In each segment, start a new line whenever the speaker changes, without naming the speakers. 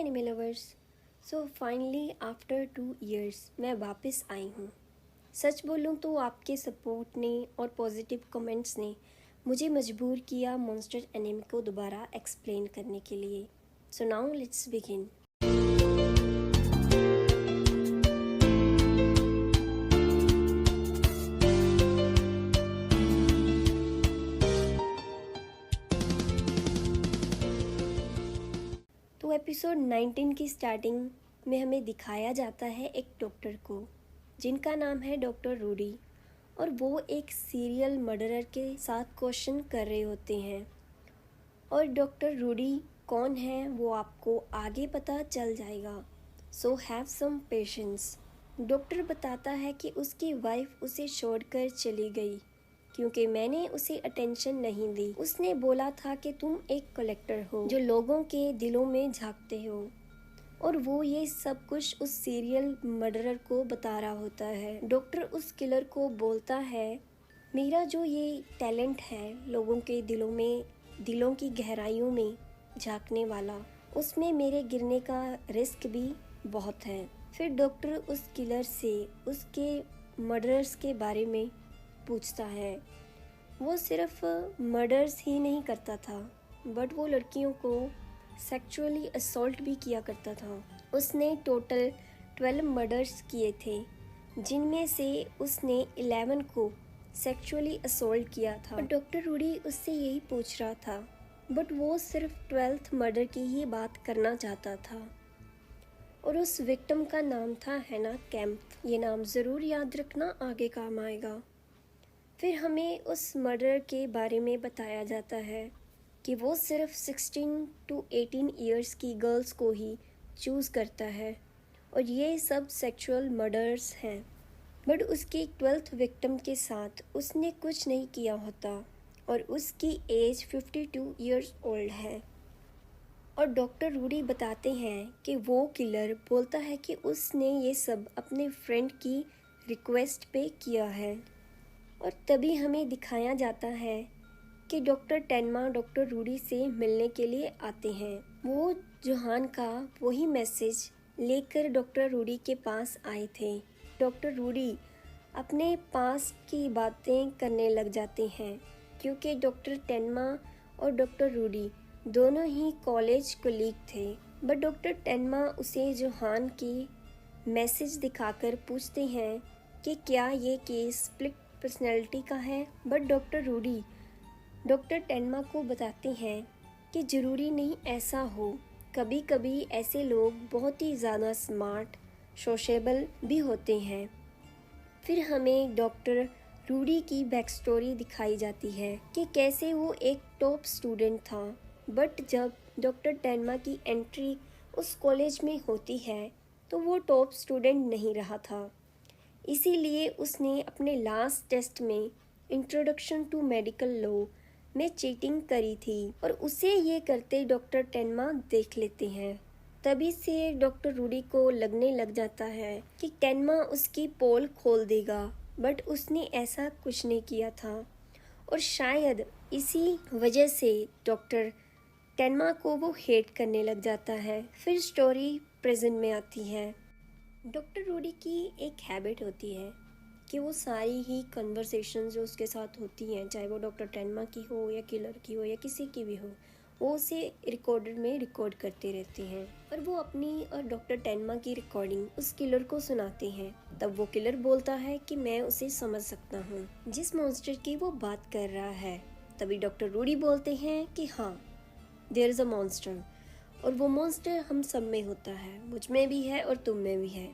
Anime lovers. So finally after 2 years मैं वापस आई हूँ। सच बोलूँ तो आपके सपोर्ट ने और पॉजिटिव कमेंट्स ने मुझे मजबूर किया मॉन्स्टर एनिमे को दोबारा एक्सप्लेन करने के लिए। So now let's begin. तो एपिसोड 19 की स्टार्टिंग में हमें दिखाया जाता है एक डॉक्टर को जिनका नाम है डॉक्टर रूडी, और वो एक सीरियल मर्डरर के साथ क्वेश्चन कर रहे होते हैं। और डॉक्टर रूडी कौन है वो आपको आगे पता चल जाएगा, so have some patience. Doctor बताता है कि उसकी वाइफ उसे छोड़कर चली गई क्योंकि मैंने उसे अटेंशन नहीं दी। उसने बोला था कि तुम एक कलेक्टर हो जो लोगों के दिलों में झांकते हो, और वो ये सब कुछ उस सीरियल मर्डरर को बता रहा होता है। डॉक्टर उस किलर को बोलता है, मेरा जो ये टैलेंट है लोगों के दिलों की गहराइयों में झांकने वाला, उसमें मेरे गिरने का रिस्क भी बहुत है। फिर डॉक्टर उस किलर से उसके मर्डरर्स के बारे में पूछता है। वो सिर्फ मर्डर्स ही नहीं करता था बट वो लड़कियों को सेक्सुअली असॉल्ट भी किया करता था। उसने टोटल 12 मर्डर्स किए थे, जिनमें से उसने 11 को सेक्सुअली असॉल्ट किया था। और डॉक्टर रूडी उससे यही पूछ रहा था बट वो सिर्फ 12th मर्डर की ही बात करना चाहता था। और उस विक्टिम का नाम था हैना केम्प। ये नाम ज़रूर याद रखना, आगे काम आएगा। फिर हमें उस मर्डर के बारे में बताया जाता है कि वो सिर्फ 16 to 18 ईयर्स की गर्ल्स को ही चूज़ करता है और ये सब सेक्सुअल मर्डर्स हैं। बट उसकी 12th विक्टिम के साथ उसने कुछ नहीं किया होता और उसकी एज 52 ईयर्स ओल्ड है। और डॉक्टर रूडी बताते हैं कि वो किलर बोलता है कि उसने ये सब अपने फ्रेंड की रिक्वेस्ट पे किया है। और तभी हमें दिखाया जाता है कि डॉक्टर टेन्मा डॉक्टर रूडी से मिलने के लिए आते हैं। वो जोहान का वही मैसेज लेकर डॉक्टर रूडी के पास आए थे। डॉक्टर रूडी अपने पास्ट की बातें करने लग जाते हैं क्योंकि डॉक्टर टेन्मा और डॉक्टर रूडी दोनों ही कॉलेज कोलीग थे। बट डॉक्टर टेन्मा उसे जोहान की मैसेज दिखाकर पूछते हैं कि क्या ये केस स्प्लिट पर्सनैलिटी का है। बट डॉक्टर रूडी डॉक्टर टेन्मा को बताते हैं कि ज़रूरी नहीं ऐसा हो, कभी कभी ऐसे लोग बहुत ही ज़्यादा स्मार्ट सोशेबल भी होते हैं। फिर हमें डॉक्टर रूडी की बैक स्टोरी दिखाई जाती है कि कैसे वो एक टॉप स्टूडेंट था, बट जब डॉक्टर टेन्मा की एंट्री उस कॉलेज में होती है तो वो टॉप स्टूडेंट नहीं रहा था। इसीलिए उसने अपने लास्ट टेस्ट में इंट्रोडक्शन टू मेडिकल लॉ में चीटिंग करी थी और उसे ये करते डॉक्टर टेन्मा देख लेते हैं। तभी से डॉक्टर रूडी को लगने लग जाता है कि टेन्मा उसकी पोल खोल देगा, बट उसने ऐसा कुछ नहीं किया था और शायद इसी वजह से डॉक्टर टेन्मा को वो हेट करने लग जाता है। फिर स्टोरी प्रेजेंट में आती है। डॉक्टर रूडी की एक हैबिट होती है कि वो सारी ही कन्वर्सेशन जो उसके साथ होती हैं, चाहे वो डॉक्टर टेन्मा की हो या किलर की हो या किसी की भी हो, वो उसे रिकॉर्डर में रिकॉर्ड करते रहते हैं और वो अपनी और डॉक्टर टेन्मा की रिकॉर्डिंग उस किलर को सुनाते हैं। तब वो किलर बोलता है कि मैं उसे समझ सकता हूँ जिस मॉन्स्टर की वो बात कर रहा है। तभी डॉक्टर रूडी बोलते हैं कि हाँ, देयर इज़ अ मॉन्स्टर, और वो मॉन्स्टर हम सब में होता है, मुझ में भी है और तुम में भी है।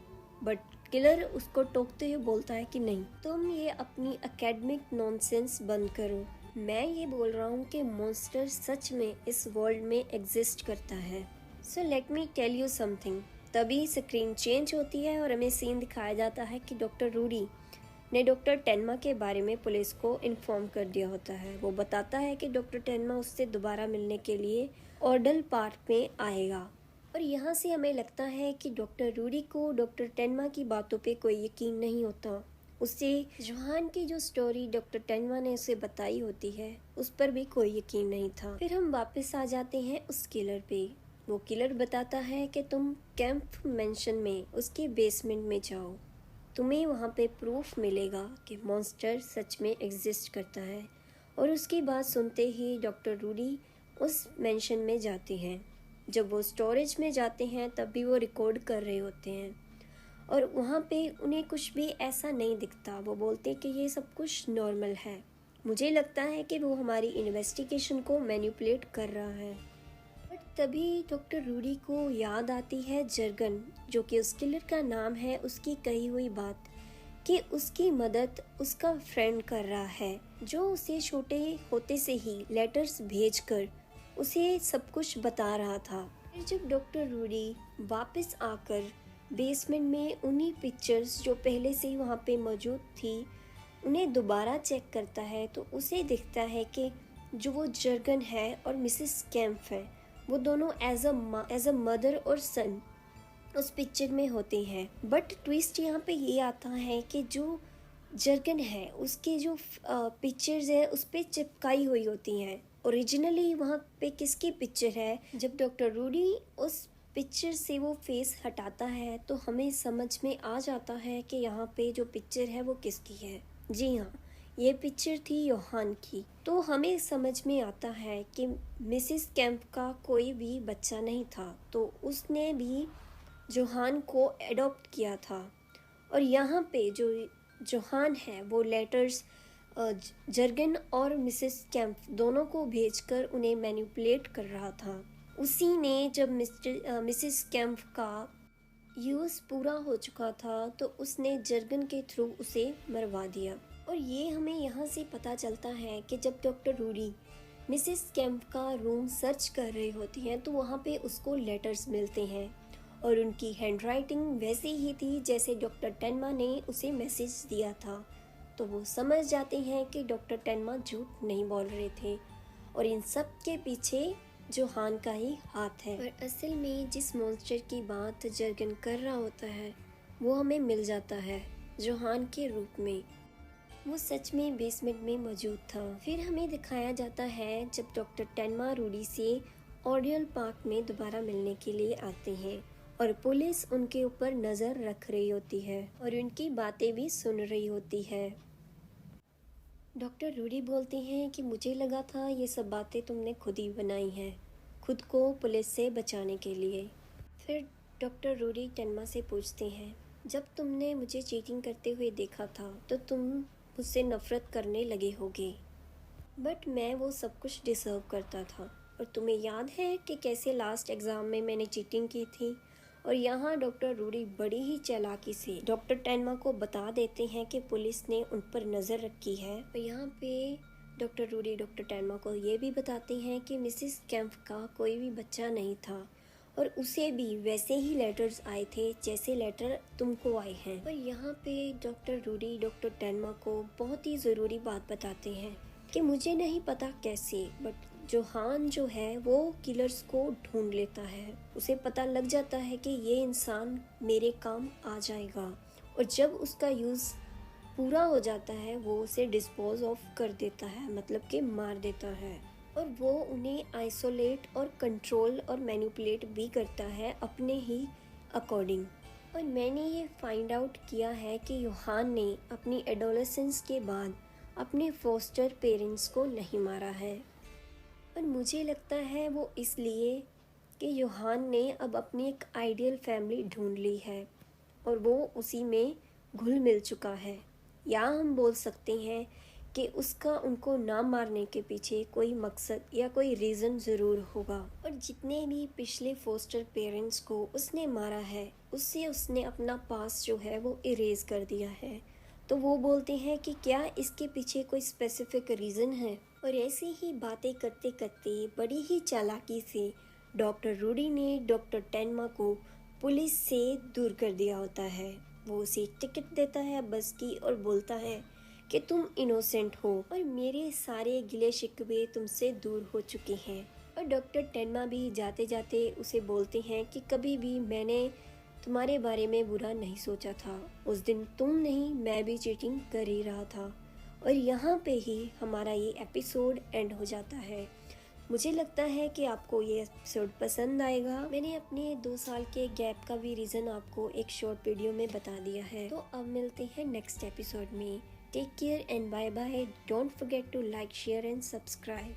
बट किलर उसको टोकते हुए बोलता है कि नहीं, तुम ये अपनी एकेडमिक नॉनसेंस बंद करो। मैं ये बोल रहा हूँ कि मॉन्स्टर सच में इस वर्ल्ड में एग्जिस्ट करता है। So let me tell you something. तभी स्क्रीन चेंज होती है और हमें सीन दिखाया जाता है कि डॉक्टर रूडी ने डॉक्टर टेन्मा के बारे में पुलिस को इन्फॉर्म कर दिया होता है। वो बताता है कि डॉक्टर टेन्मा उससे दोबारा मिलने के लिए ऑर्डल पार्क में आएगा। और यहाँ से हमें लगता है कि डॉक्टर रूडी को डॉक्टर टेन्मा की बातों पे कोई यकीन नहीं होता। उसे जोहान की जो स्टोरी डॉक्टर टेन्मा ने उसे बताई होती है उस पर भी कोई यकीन नहीं था। फिर हम वापस आ जाते हैं उस किलर पे वो किलर बताता है कि तुम कैंप मेंशन में उसके बेसमेंट में जाओ, तुम्हें वहाँ पे प्रूफ मिलेगा कि मॉन्स्टर सच में एग्जिस्ट करता है। और उसकी बात सुनते ही डॉक्टर रूडी उस मेंशन में जाते हैं। जब वो स्टोरेज में जाते हैं तब भी वो रिकॉर्ड कर रहे होते हैं और वहाँ पे उन्हें कुछ भी ऐसा नहीं दिखता। वो बोलते कि ये सब कुछ नॉर्मल है। मुझे लगता है कि वो हमारी इन्वेस्टिगेशन को मैनिपुलेट कर रहा है। बट तभी डॉक्टर रूडी को याद आती है जर्गन, जो कि उस किलर का नाम है, उसकी कही हुई बात कि उसकी मदद उसका फ्रेंड कर रहा है, जो उसे छोटे होते से ही लेटर्स भेजकर उसे सब कुछ बता रहा था। फिर जब डॉक्टर रूडी वापस आकर बेसमेंट में उन्हीं पिक्चर्स जो पहले से ही वहाँ पे मौजूद थी उन्हें दोबारा चेक करता है तो उसे दिखता है कि जो वो जर्गन है और मिसेस कैम्प है वो दोनों एज अ मदर और सन उस पिक्चर में होते हैं। बट ट्विस्ट यहाँ पे ये आता है कि जो जर्गन है उसके जो पिक्चर्स है उस पर चिपकाई हुई होती हैं। ओरिजिनली वहाँ पे किसकी पिक्चर है? जब डॉक्टर रूडी उस पिक्चर से वो फेस हटाता है तो हमें समझ में आ जाता है कि यहाँ पे जो पिक्चर है वो किसकी है। जी हाँ, ये पिक्चर थी योहान की। तो हमें समझ में आता है कि मिसिस कैंप का कोई भी बच्चा नहीं था, तो उसने भी जोहान को एडॉप्ट किया था। और यहाँ पे जो जोहान है वो लेटर्स जर्गन और मिसेस कैंप दोनों को भेजकर उन्हें मैनिपुलेट कर रहा था। उसी ने जब मिसेस कैंप का यूज़ पूरा हो चुका था तो उसने जर्गन के थ्रू उसे मरवा दिया। और ये हमें यहाँ से पता चलता है कि जब डॉक्टर रूडी मिसेस कैंप का रूम सर्च कर रही होती हैं तो वहाँ पे उसको लेटर्स मिलते हैं और उनकी हैंडराइटिंग वैसी ही थी जैसे डॉक्टर टेनमा ने उसे मैसेज दिया था। तो वो समझ जाते हैं कि डॉक्टर टेनमा झूठ नहीं बोल रहे थे और इन सब के पीछे जोहान का ही हाथ है। और असल में जिस मॉन्स्टर की बात जर्गन कर रहा होता है वो हमें मिल जाता है जोहान के रूप में। वो सच में बेसमेंट में मौजूद था। फिर हमें दिखाया जाता है जब डॉक्टर टेनमा रूडी से ऑडियल पार्क में दोबारा मिलने के लिए आते हैं और पुलिस उनके ऊपर नज़र रख रही होती है और उनकी बातें भी सुन रही होती है। डॉक्टर रूडी बोलते हैं कि मुझे लगा था ये सब बातें तुमने खुद ही बनाई हैं, खुद को पुलिस से बचाने के लिए। फिर डॉक्टर रूडी टेनमा से पूछते हैं, जब तुमने मुझे चीटिंग करते हुए देखा था तो तुम मुझसे नफ़रत करने लगे होगे, बट मैं वो सब कुछ डिज़र्व करता था। और तुम्हें याद है कि कैसे लास्ट एग्ज़ाम में मैंने चीटिंग की थी? और यहाँ डॉक्टर रूडी बड़ी ही चालाकी से डॉक्टर टेनमा को बता देते हैं कि पुलिस ने उन पर नज़र रखी है। और यहाँ पे डॉक्टर रूडी डॉक्टर टेनमा को ये भी बताते हैं कि मिसिस कैंप का कोई भी बच्चा नहीं था और उसे भी वैसे ही लेटर्स आए थे जैसे लेटर तुमको आए हैं। और यहाँ पे डॉक्टर रूडी डॉक्टर टेनमा को बहुत ही ज़रूरी बात बताते हैं कि मुझे नहीं पता कैसे, बट जोहान जो है वो किलर्स को ढूंढ लेता है। उसे पता लग जाता है कि ये इंसान मेरे काम आ जाएगा और जब उसका यूज़ पूरा हो जाता है वो उसे डिस्पोज ऑफ कर देता है, मतलब कि मार देता है। और वो उन्हें आइसोलेट और कंट्रोल और मैनिपुलेट भी करता है अपने ही अकॉर्डिंग। और मैंने ये फाइंड आउट किया है कि योहान ने अपनी एडोलेसेंस के बाद अपने फोस्टर पेरेंट्स को नहीं मारा है। और मुझे लगता है वो इसलिए कि योहान ने अब अपनी एक आइडियल फैमिली ढूंढ ली है और वो उसी में घुल मिल चुका है। या हम बोल सकते हैं कि उसका उनको ना मारने के पीछे कोई मकसद या कोई रीज़न ज़रूर होगा। और जितने भी पिछले फोस्टर पेरेंट्स को उसने मारा है उससे उसने अपना पास्ट जो है वो इरेज कर दिया है। तो वो बोलते हैं कि क्या इसके पीछे कोई स्पेसिफिक रीज़न है। और ऐसे ही बातें करते करते बड़ी ही चालाकी से डॉक्टर रूडी ने डॉक्टर टेनमा को पुलिस से दूर कर दिया होता है। वो उसे टिकट देता है बस की और बोलता है कि तुम इनोसेंट हो और मेरे सारे गिले शिकवे तुमसे दूर हो चुके हैं। और डॉक्टर टेनमा भी जाते जाते उसे बोलते हैं कि कभी भी मैंने तुम्हारे बारे में बुरा नहीं सोचा था, उस दिन तुम नहीं मैं भी चीटिंग कर ही रहा था। और यहाँ पे ही हमारा ये एपिसोड एंड हो जाता है। मुझे लगता है कि आपको ये एपिसोड पसंद आएगा। मैंने अपने 2 साल के गैप का भी रीज़न आपको एक शॉर्ट वीडियो में बता दिया है। तो अब मिलते हैं नेक्स्ट एपिसोड में। Take care and bye bye. Don't forget to like, share and subscribe.